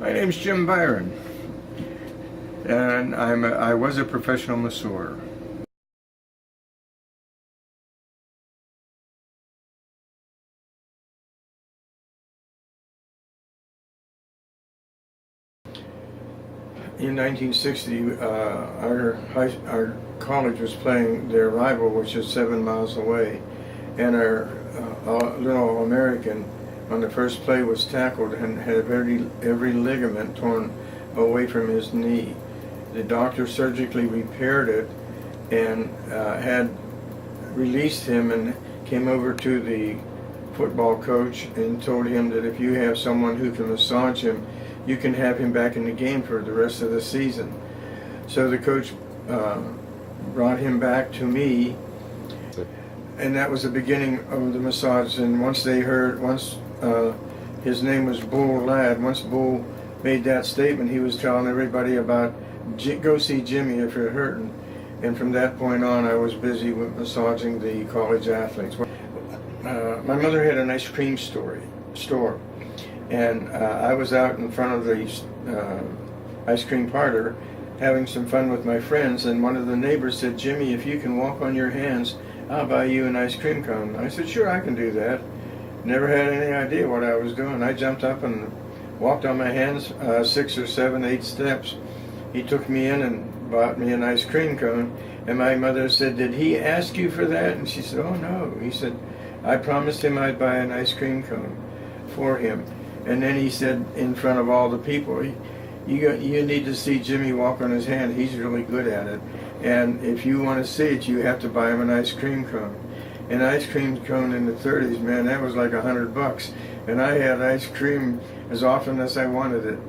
My name's Jim Byron, and I was a professional masseur. In 1960, our college was playing their rival, which is 7 miles away, and our little American on the first play was tackled and had every ligament torn away from his knee. The doctor surgically repaired it and had released him and came over to the football coach and told him that if you have someone who can massage him, you can have him back in the game for the rest of the season. So the coach brought him back to me, and that was the beginning of the massage. And once his name was Bull Ladd, once Bull made that statement, he was telling everybody about, go see Jimmy if you're hurting. And from that point on, I was busy with massaging the college athletes. My mother had an ice cream store, and I was out in front of the ice cream parlor having some fun with my friends, and one of the neighbors said, "Jimmy, if you can walk on your hands, I'll buy you an ice cream cone." I said, "Sure, I can do that." Never had any idea what I was doing. I jumped up and walked on my hands 6 or 7, 8 steps. He took me in and bought me an ice cream cone, and my mother said, "Did he ask you for that?" And she said, "Oh no." He said, "I promised him I'd buy an ice cream cone for him." And then he said in front of all the people, you need to see Jimmy walk on his hand. He's really good at it. And if you want to see it, you have to buy him an ice cream cone. An ice cream cone in the 30s, man, that was like $100. And I had ice cream as often as I wanted it.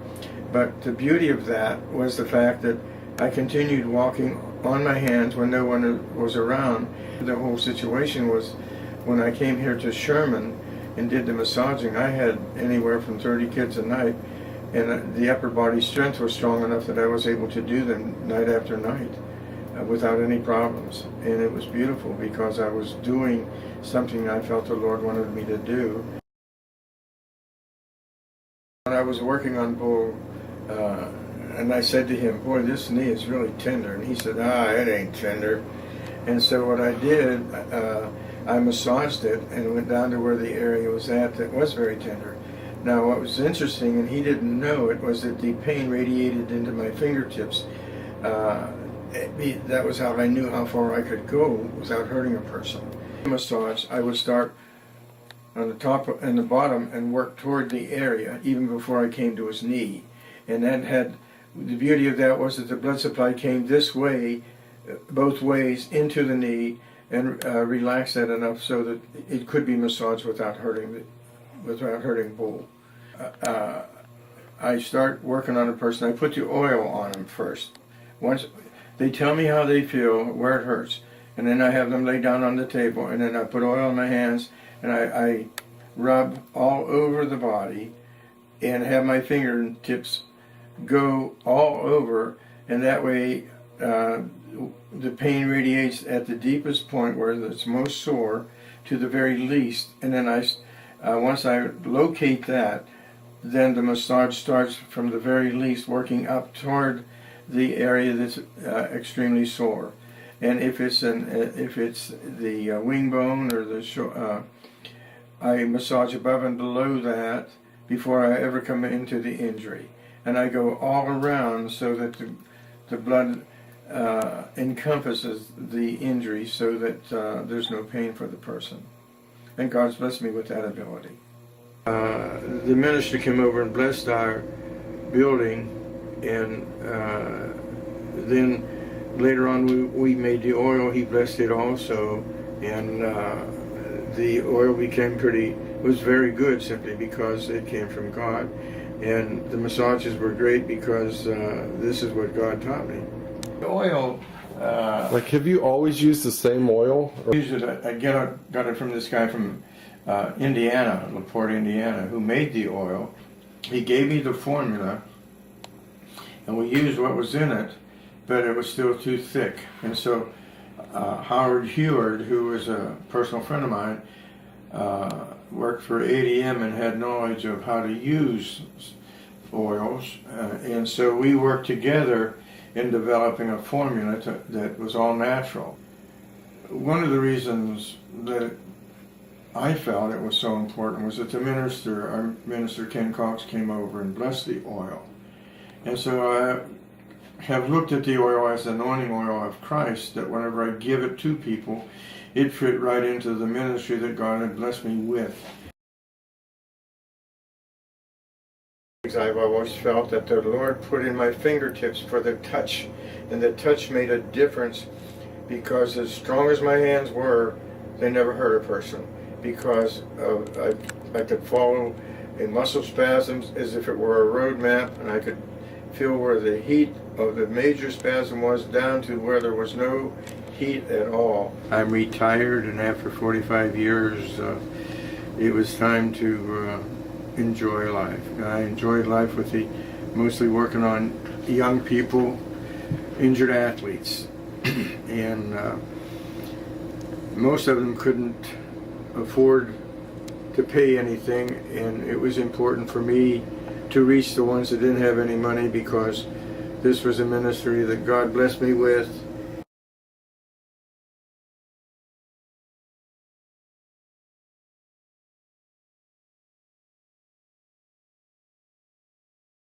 But the beauty of that was the fact that I continued walking on my hands when no one was around. The whole situation was when I came here to Sherman and did the massaging, I had anywhere from 30 kids a night, and the upper body strength was strong enough that I was able to do them night after night without any problems. And it was beautiful because I was doing something I felt the Lord wanted me to do. When I was working on Bull, and I said to him, "Boy, this knee is really tender." And he said, "It ain't tender." And so what I did, I massaged it and went down to where the area was at that was very tender. Now what was interesting, and he didn't know it, was that the pain radiated into my fingertips. That was how I knew how far I could go without hurting a person. Massage, I would start on the top and the bottom and work toward the area even before I came to his knee. And that had, the beauty of that was that the blood supply came this way, both ways into the knee, and relax that enough so that it could be massaged without hurting Bull. I start working on a person. I put the oil on them first. Once they tell me how they feel, where it hurts, and then I have them lay down on the table, and then I put oil on my hands, and I rub all over the body, and have my fingertips go all over, and that way the pain radiates at the deepest point where it's most sore to the very least, and then once I locate that, then the massage starts from the very least, working up toward the area that's extremely sore. And if it's the wing bone or the I massage above and below that before I ever come into the injury, and I go all around so that the blood encompasses the injury so that there's no pain for the person. And God's blessed me with that ability. The minister came over and blessed our building, and then later on we made the oil. He blessed it also, and the oil was very good simply because it came from God. And the massages were great because this is what God taught me. The oil. Have you always used the same oil? I got it from this guy from Indiana, LaPorte, Indiana, who made the oil. He gave me the formula, and we used what was in it, but it was still too thick. And so Howard Heward, who was a personal friend of mine, worked for ADM and had knowledge of how to use oil oils, and so we worked together in developing a formula that was all natural. One of the reasons that I felt it was so important was that our minister Ken Cox came over and blessed the oil. And so I have looked at the oil as the anointing oil of Christ, that whenever I give it to people, it fit right into the ministry that God had blessed me with. I've always felt that the Lord put in my fingertips for the touch, and the touch made a difference, because as strong as my hands were, they never hurt a person, because I could follow in muscle spasms as if it were a road map, and I could feel where the heat of the major spasm was down to where there was no heat at all. I'm retired, and after 45 years, it was time to enjoy life. I enjoyed life with mostly working on young people, injured athletes, and most of them couldn't afford to pay anything, and it was important for me to reach the ones that didn't have any money, because this was a ministry that God blessed me with,